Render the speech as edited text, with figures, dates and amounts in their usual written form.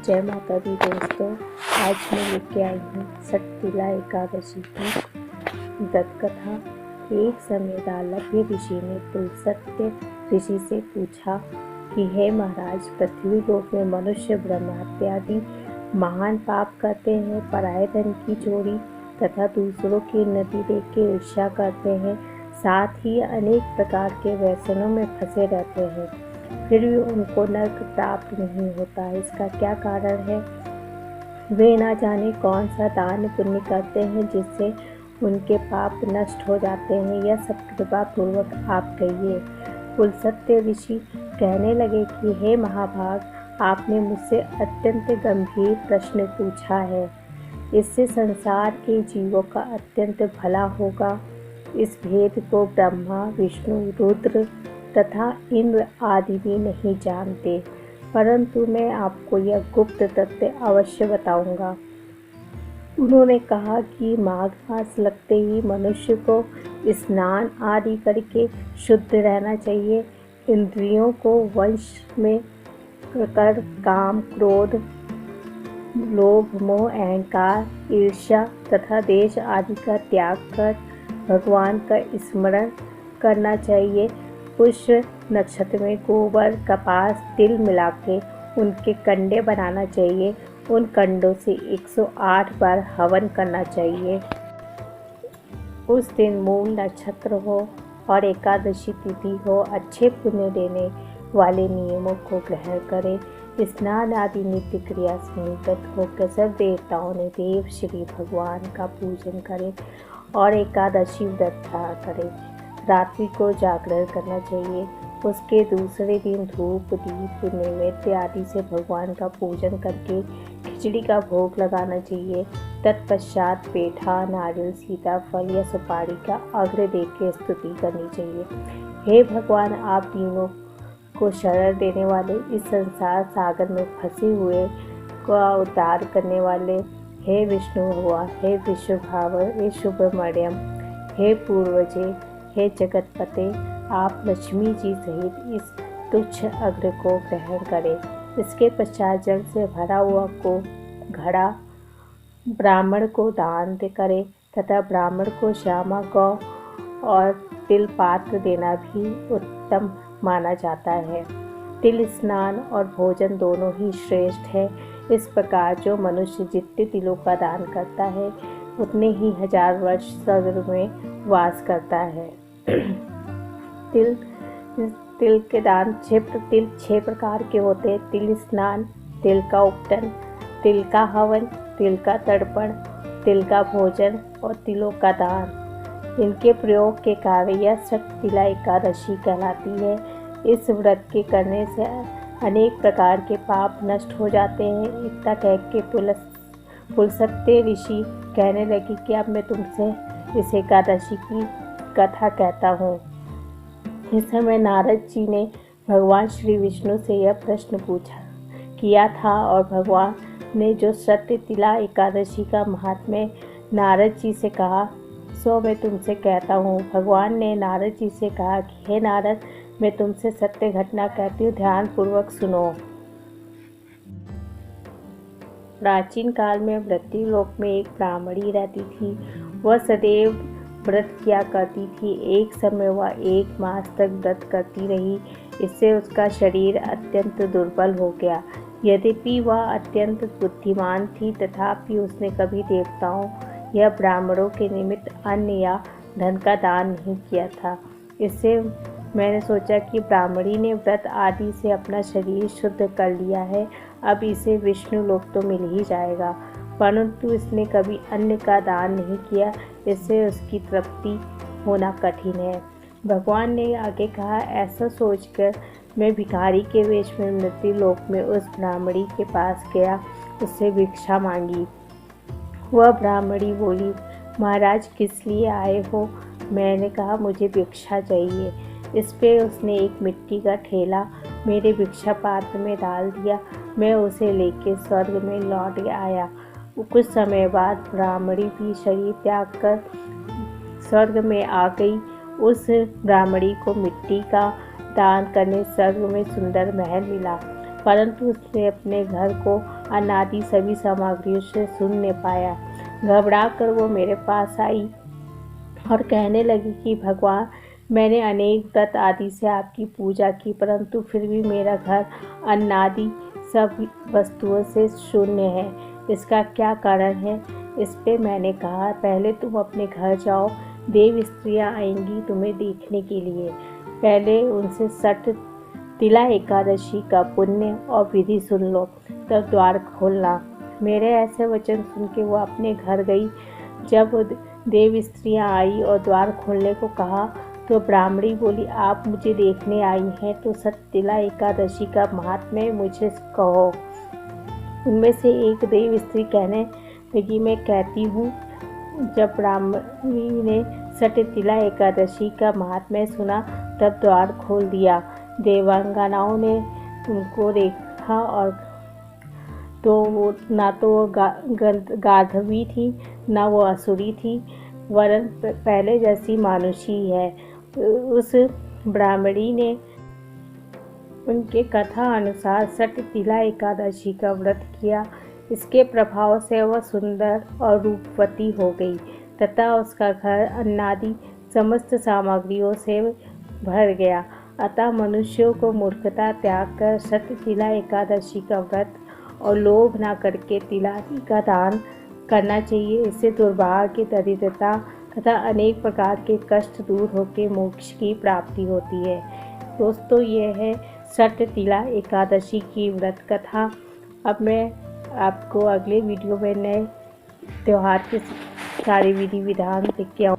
जय माता दी दोस्तों, आज मैं लेके आई हूँ षटतिला एकादशी की व्रत कथा। एक समय दालभ्य ऋषि ने पुलस्त्य ऋषि से पूछा कि हे महाराज, पृथ्वी लोक में मनुष्य ब्रह्मा इत्यादि महान पाप करते हैं, पराये धन की चोरी तथा दूसरों की उन्नति देख के ईर्ष्या करते हैं, साथ ही अनेक प्रकार के व्यसनों में फंसे रहते हैं, फिर भी उनको नरक प्राप्त नहीं होता है। इसका क्या कारण है? वे ना जाने कौन सा दान पुण्य करते हैं जिससे उनके पाप नष्ट हो जाते हैं। यह सब कृपा पूर्वक आप कहिए। पुलस्त्य ऋषि कहने लगे कि हे महाभाग, आपने मुझसे अत्यंत गंभीर प्रश्न पूछा है। इससे संसार के जीवों का अत्यंत भला होगा। इस भेद को ब्रह्मा, विष्णु, रुद्र तथा इंद्र आदि भी नहीं जानते, परंतु मैं आपको यह गुप्त तथ्य अवश्य बताऊंगा। उन्होंने कहा कि माघ मास लगते ही मनुष्य को स्नान आदि करके शुद्ध रहना चाहिए। इंद्रियों को वश में कर काम, क्रोध, लोभ, मोह, अहंकार, ईर्ष्या तथा देश आदि का त्याग कर भगवान का स्मरण करना चाहिए। पुष्य नक्षत्र में गोबर, कपास, तिल मिला के उनके कंडे बनाना चाहिए। उन कंडों से 108 बार हवन करना चाहिए। उस दिन मूल नक्षत्र हो और एकादशी तिथि हो। अच्छे पुण्य देने वाले नियमों को ग्रहण करें। स्नान आदि नित्य क्रिया से निवृत्त होकर सब देवताओं ने देव श्री भगवान का पूजन करें और एकादशी व्रत करें। रात्रि को जागरण करना चाहिए। उसके दूसरे दिन धूप, दीप, नैवेद्य आदि से भगवान का पूजन करके खिचड़ी का भोग लगाना चाहिए। तत्पश्चात पेठा, नारियल, सीताफल या सुपारी का अग्र दे के स्तुति करनी चाहिए। हे भगवान, आप तीनों को शरण देने वाले, इस संसार सागर में फंसे हुए का उद्धार करने वाले, हे विष्णु भगवान, हे विश्वभावर, हे सुब्रमण्यम, हे पूर्वजे, हे जगतपते, आप लक्ष्मी जी सहित इस तुच्छ अग्र को ग्रहण करें। इसके पश्चात जल से भरा हुआ को घड़ा ब्राह्मण को दान करें तथा ब्राह्मण को श्यामा गौ और तिल पात्र देना भी उत्तम माना जाता है। तिल स्नान और भोजन दोनों ही श्रेष्ठ है। इस प्रकार जो मनुष्य जितने तिलों का दान करता है उतने ही 1000 वर्ष स्वर्ग में वास करता है। तिल के दान तिल 6 प्रकार के होते हैं। तिल स्नान, तिल का उपटन, तिल का हवन, तिल का तर्पण, तिल का भोजन और तिलों का दान। इनके प्रयोग के कारण यह षटतिला एकादशी कहलाती है। इस व्रत के करने से अनेक प्रकार के पाप नष्ट हो जाते हैं। इतना कह के पुलस्त्य ऋषि कहने लगे कि अब मैं तुमसे इस एकादशी की कथा कहता हूँ। इस समय नारद जी ने भगवान श्री विष्णु से यह प्रश्न किया था और भगवान ने जो षटतिला एकादशी का महात्म्य नारद जी से कहा सो मैं तुमसे कहता हूँ। भगवान ने नारद जी से कहा कि हे नारद, मैं तुमसे सत्य घटना कहती हूँ, ध्यान पूर्वक सुनो। प्राचीन काल में मृत्यु लोक में एक ब्राह्मणी रहती थी। वह सदैव व्रत किया करती थी। एक समय वह 1 मास तक व्रत करती रही। इससे उसका शरीर अत्यंत दुर्बल हो गया। यद्यपि वह अत्यंत बुद्धिमान थी, तथापि उसने कभी देवताओं या ब्राह्मणों के निमित्त अन्न या धन का दान नहीं किया था। इससे मैंने सोचा कि ब्राह्मणी ने व्रत आदि से अपना शरीर शुद्ध कर लिया है, अब इसे विष्णु लोक तो मिल ही जाएगा, परंतु इसने कभी अन्न का दान नहीं किया, इससे उसकी तृप्ति होना कठिन है। भगवान ने आगे कहा, ऐसा सोचकर मैं भिखारी के वेश में मृत्यु लोक में उस ब्राह्मणी के पास गया, उससे भिक्षा मांगी। वह ब्राह्मणी बोली, महाराज किस लिए आए हो? मैंने कहा, मुझे भिक्षा चाहिए। इस पे उसने एक मिट्टी का ठेला मेरे भिक्षा पात्र में डाल दिया। मैं उसे लेके स्वर्ग में लौट आया। कुछ समय बाद ब्राह्मणी भी शरीर त्याग कर स्वर्ग में आ गई। उस ब्राह्मणी को मिट्टी का दान करने स्वर्ग में सुंदर महल मिला, परंतु उसने अपने घर को अनादि सभी सामग्रियों से शून्य पाया। घबराकर वो मेरे पास आई और कहने लगी कि भगवान, मैंने अनेक दत्त आदि से आपकी पूजा की, परंतु फिर भी मेरा घर अनादि सब वस्तुओं से शून्य है। इसका क्या कारण है? इस पे मैंने कहा, पहले तुम अपने घर जाओ, देव स्त्रियाँ आएंगी तुम्हें देखने के लिए। पहले उनसे सठ तिला एकादशी का पुण्य और विधि सुन लो, तब द्वार खोलना। मेरे ऐसे वचन सुन के वो अपने घर गई। जब देव स्त्रियाँ आई और द्वार खोलने को कहा तो ब्राह्मणी बोली, आप मुझे देखने आई हैं तो सततिला एकादशी का महात्म्य मुझे कहो। उनमें से एक देव स्त्री कहने लगी, मैं कहती हूँ। जब ब्राह्मणी ने सततिला एकादशी का महात्म्य सुना तब द्वार खोल दिया। देवांगनाओं ने उनको देखा और तो वो ना तो वो गांधर्वी थी, ना वो असुरी थी, वरन पहले जैसी मानुषी है। उस ब्राह्मणी ने उनके कथा अनुसार सततिला एकादशी का व्रत किया। इसके प्रभाव से वह सुंदर और रूपवती हो गई तथा उसका घर अन्नादि समस्त सामग्रियों से भर गया। अतः मनुष्यों को मूर्खता त्याग कर सततिला एकादशी का व्रत और लोभ न करके तिलादि का दान करना चाहिए। इससे दुर्भाग्य, दरिद्रता तथा अनेक प्रकार के कष्ट दूर होकर मोक्ष की प्राप्ति होती है। दोस्तों, यह है सततिला एकादशी की व्रत कथा। अब मैं आपको अगले वीडियो में नए त्यौहार के सारे विधि विधान देख के आऊँ।